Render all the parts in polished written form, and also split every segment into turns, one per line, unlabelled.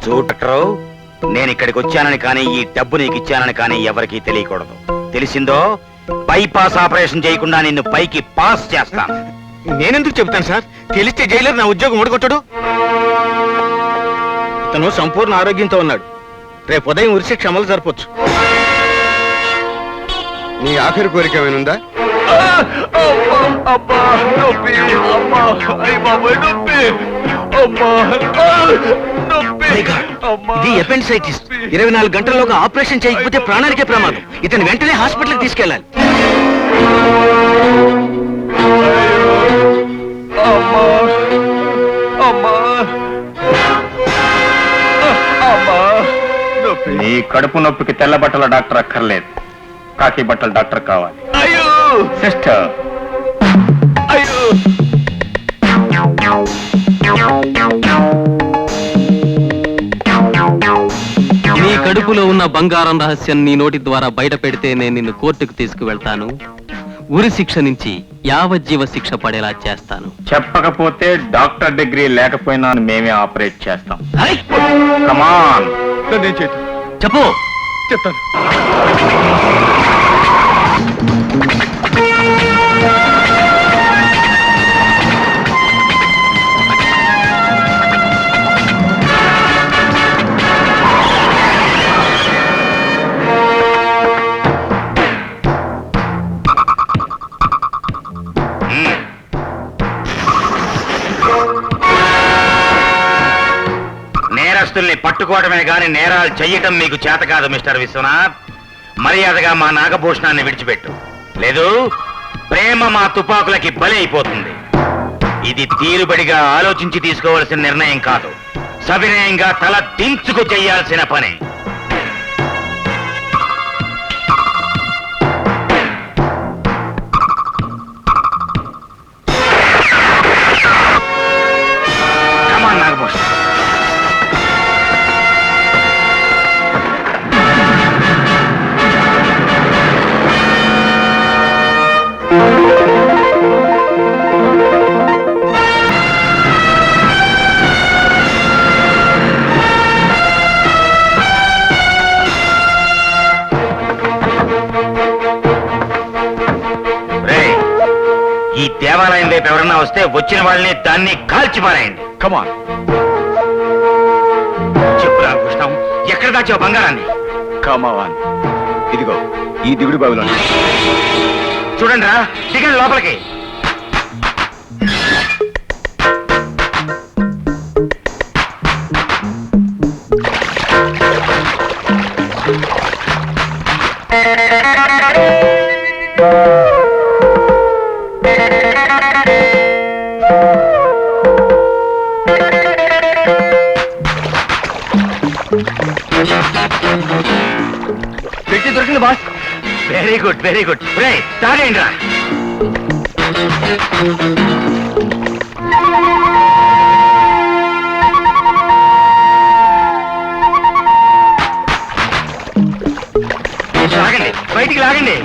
చూడరు, నేను ఇక్కడికి వచ్చానని కానీ ఈ డబ్బు నీకు ఇచ్చానని కానీ ఎవరికీ తెలియకూడదు. తెలిసిందో బైపాస్ ఆపరేషన్ చేయకుండా నిన్ను పైకి పాస్ చేస్తాను.
నేనెందుకు చెప్తాను సార్? తెలిస్తే జైలర్ నా ఉద్యోగం ఊడగొట్టడు. తను సంపూర్ణ ఆరోగ్యంతో ఉన్నాడు. రేపు ఉదయం ఉరిశిక్ష అమలు జరపొచ్చు.
నీ ఆఖరి కోరిక ఏమైనా?
ఇది ఎపెండిసైటిస్. 24 గంటల్లోగా ఆపరేషన్ చేయకపోతే ప్రాణానికే ప్రమాదం. ఇతను వెంటనే హాస్పిటల్కి తీసుకెళ్ళాలి.
నీ కడుపు నొప్పికి తెల్ల బట్టల డాక్టర్ అక్కర్లేదు, కాకి బట్టల డాక్టర్ కావాలి. సిస్టర్,
నీ కడుపులో ఉన్న బంగారం రహస్యం నీ నోటి ద్వారా బయట పెడితే నేను నిన్ను కోర్టుకు తీసుకువెళ్తాను. ఉరి శిక్ష నుంచి యావజ్జీవ శిక్ష పడేలా చేస్తాను.
చెప్పకపోతే డాక్టర్ డిగ్రీ లేకపోయినా మేమే ఆపరేట్ చేస్తాం. కమాన్,
చెప్పు.
చెప్తాను.
నేరస్తుల్ని పట్టుకోవడమే గాని నేరాలు చెయ్యటం మీకు చేత కాదు మిస్టర్ విశ్వనాథ్. మర్యాదగా మా నాగభూషణాన్ని విడిచిపెట్టు, లేదు ప్రేమ మా తుపాకులకి బలి అయిపోతుంది. ఇది తీరుబడిగా ఆలోచించి తీసుకోవాల్సిన నిర్ణయం కాదు, సవినయంగా తల దించుకు చెయ్యాల్సిన పని. నాగభూషణ్, ఈ దేవాలయం వైపు ఎవరన్నా వస్తే వచ్చిన వాళ్ళని దాన్ని కాల్చిపారాయండి.
కమాన్.
చెప్పు నాగభూషణం, ఎక్కడ దాచావు బంగారాన్ని?
కమాన్, ఇదిగో ఈ దిగుడు బావిలో.
చూడండి రా, దిగండి లోపలికి.
పెట్టి దొరికింది boss.
Very good, very good. తాగండి రా. లాగండి, బయటికి లాగండి.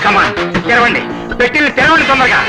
కమాన్, తెరవండి, పెట్టిల్ని తెరవండి తొందరగా.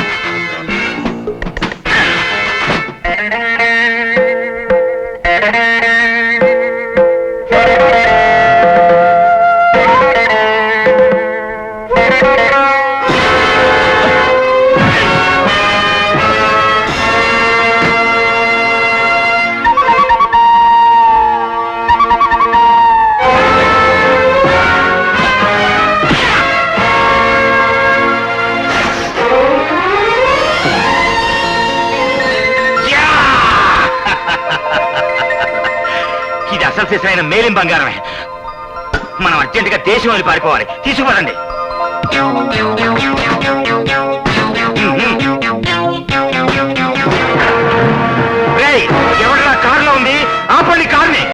అసలు చేసిన మేలిం బంగారమే. మనం అర్జెంటుగా దేశం వదిలి పారిపోవాలి. తీసుకుపోదండి.